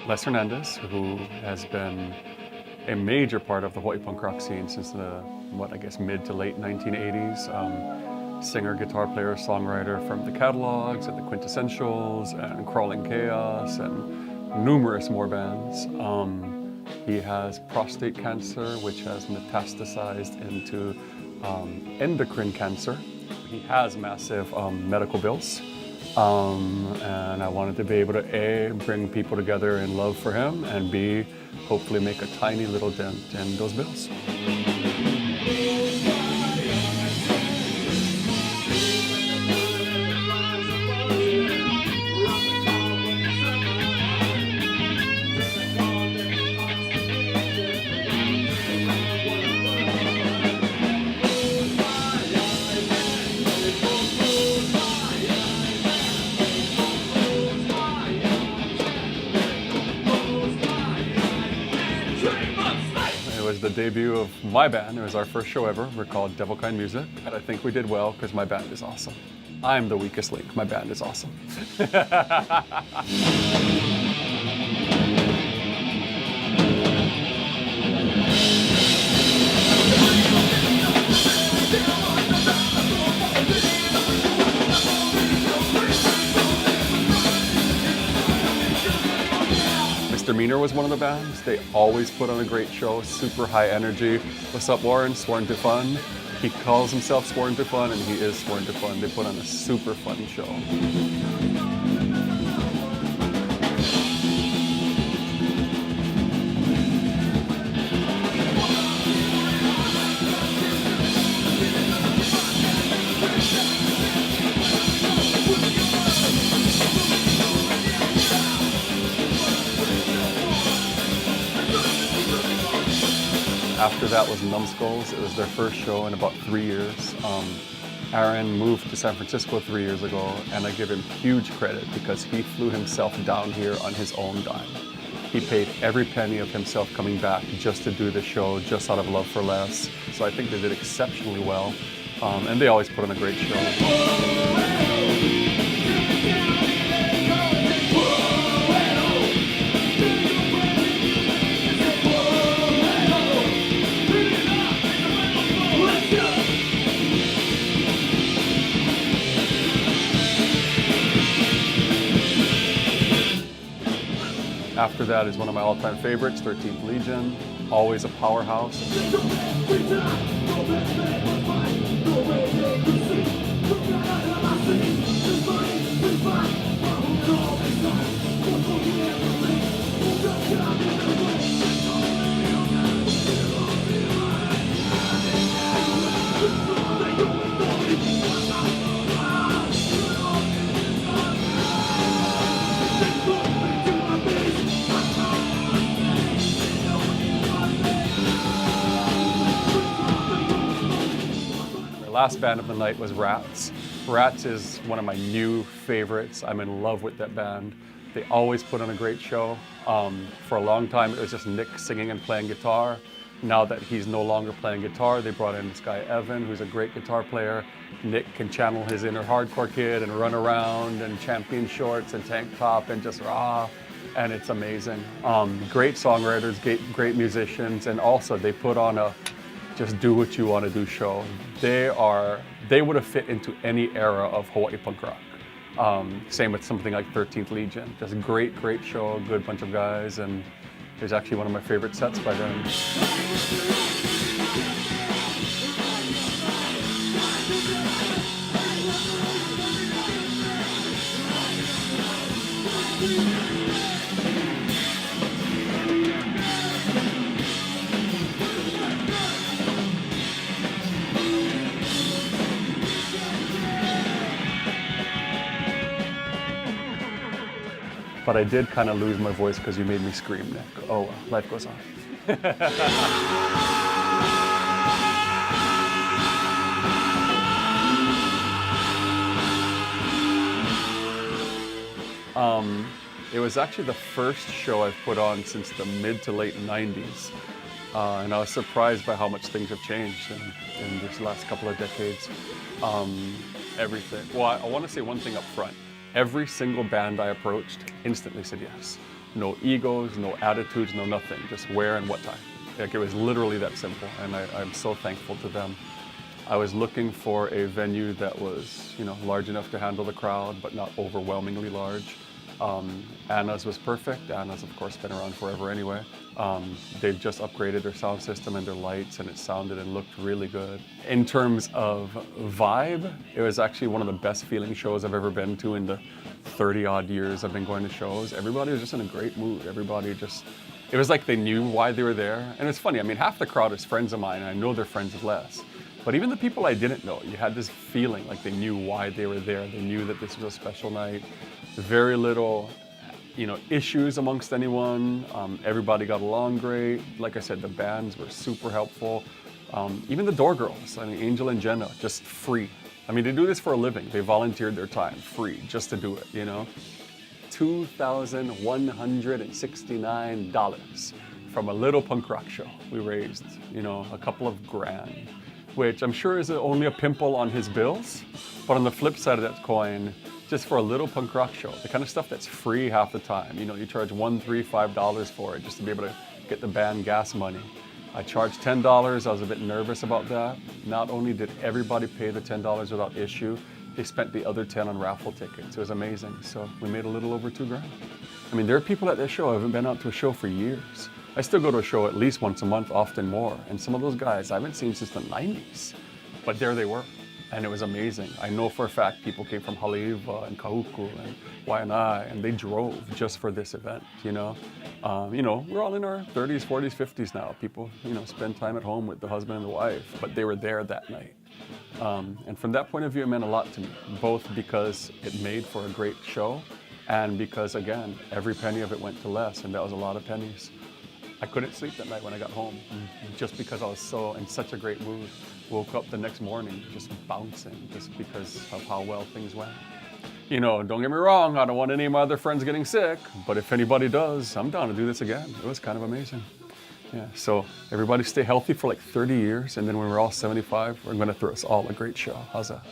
Les Hernandez, who has been a major part of the Hawaii punk rock scene since the, mid to late 1980s. Singer, guitar player, songwriter from the Catalogs and the Quintessentials and Crawling Chaos and numerous more bands. He has prostate cancer, which has metastasized into endocrine cancer. He has massive medical bills. And I wanted to be able to A, bring people together in love for him, and B, hopefully make a tiny little dent in those bills. It was the debut of my band. It was our first show ever. We're called Devil Kine Music. And I think we did well because my band is awesome. I'm the weakest link. My band is awesome. Mistermeaner was one of the bands. They always put on a great show, super high energy. What's up, Warren? Sworn to Fun. He calls himself Sworn to Fun, and he is Sworn to Fun. They put on a super fun show. After that was Knumbskulls. It was their first show in about 3 years. Aaron moved to San Francisco 3 years ago, and I give him huge credit because he flew himself down here on his own dime. He paid every penny of himself coming back just to do the show, just out of love for Les. So I think they did exceptionally well, and they always put on a great show. After that is one of my all-time favorites, 13th Legion, always a powerhouse. Last band of the night was Rats. Rats is one of my new favorites. I'm in love with that band. They always put on a great show. For a long time, it was just Nick singing and playing guitar. Now that he's no longer playing guitar, they brought in this guy, Evan, who's a great guitar player. Nick can channel his inner hardcore kid and run around and champion shorts and tank top and just rah, and it's amazing. Great songwriters, great musicians, and also they put on a just do what you want to do show. They would have fit into any era of Hawaii punk rock. Same with something like 13th Legion. Just a great show, good bunch of guys, and it was actually one of my favorite sets by them. But I did kind of lose my voice because you made me scream, Nick. Oh well, life goes on. It was actually the first show I've put on since the mid to late 90s. And I was surprised by how much things have changed in this last couple of decades. Everything. Well, I want to say one thing up front. Every single band I approached instantly said yes. no egos, no attitudes, no nothing, just where and what time. Like, it was literally that simple, and I'm so thankful to them. I was looking for a venue that was, large enough to handle the crowd, but not overwhelmingly large. Anna's was perfect. Anna's, of course, been around forever anyway. They've just upgraded their sound system and their lights, and it sounded and looked really good. In terms of vibe, it was actually one of the best feeling shows I've ever been to in the 30-odd years I've been going to shows. Everybody was just in a great mood. It was like they knew why they were there. And it's funny, I mean, half the crowd is friends of mine, and I know they're friends of Les. But even the people I didn't know, you had this feeling like they knew why they were there. They knew that this was a special night. Very little, issues amongst anyone. Everybody got along great. Like I said, the bands were super helpful. Even the door girls, Angel and Jenna, just free. They do this for a living. They volunteered their time, free, just to do it, $2,169 from a little punk rock show. We raised, a couple of grand, which I'm sure is only a pimple on his bills. But on the flip side of that coin, just for a little punk rock show, the kind of stuff that's free half the time. You charge $1, $3, $5 for it just to be able to get the band gas money. I charged $10. I was a bit nervous about that. Not only did everybody pay the $10 without issue, they spent the other 10 on raffle tickets. It was amazing. So we made a little over $2 grand. There are people at this show who haven't been out to a show for years. I still go to a show at least once a month, often more. And some of those guys I haven't seen since the 90s. But there they were. And it was amazing. I know for a fact people came from Haleiwa and Kahuku and Waianae, and they drove just for this event, we're all in our 30s, 40s, 50s now. People, spend time at home with the husband and the wife, but they were there that night. And from that point of view, it meant a lot to me, both because it made for a great show and because, again, every penny of it went to Les, and that was a lot of pennies. I couldn't sleep that night when I got home, just because I was in such a great mood. Woke up the next morning just bouncing, just because of how well things went. Don't get me wrong, I don't want any of my other friends getting sick, but if anybody does, I'm down to do this again. It was kind of amazing. Yeah, so everybody stay healthy for like 30 years, and then when we're all 75, we're gonna throw us all a great show. How's that?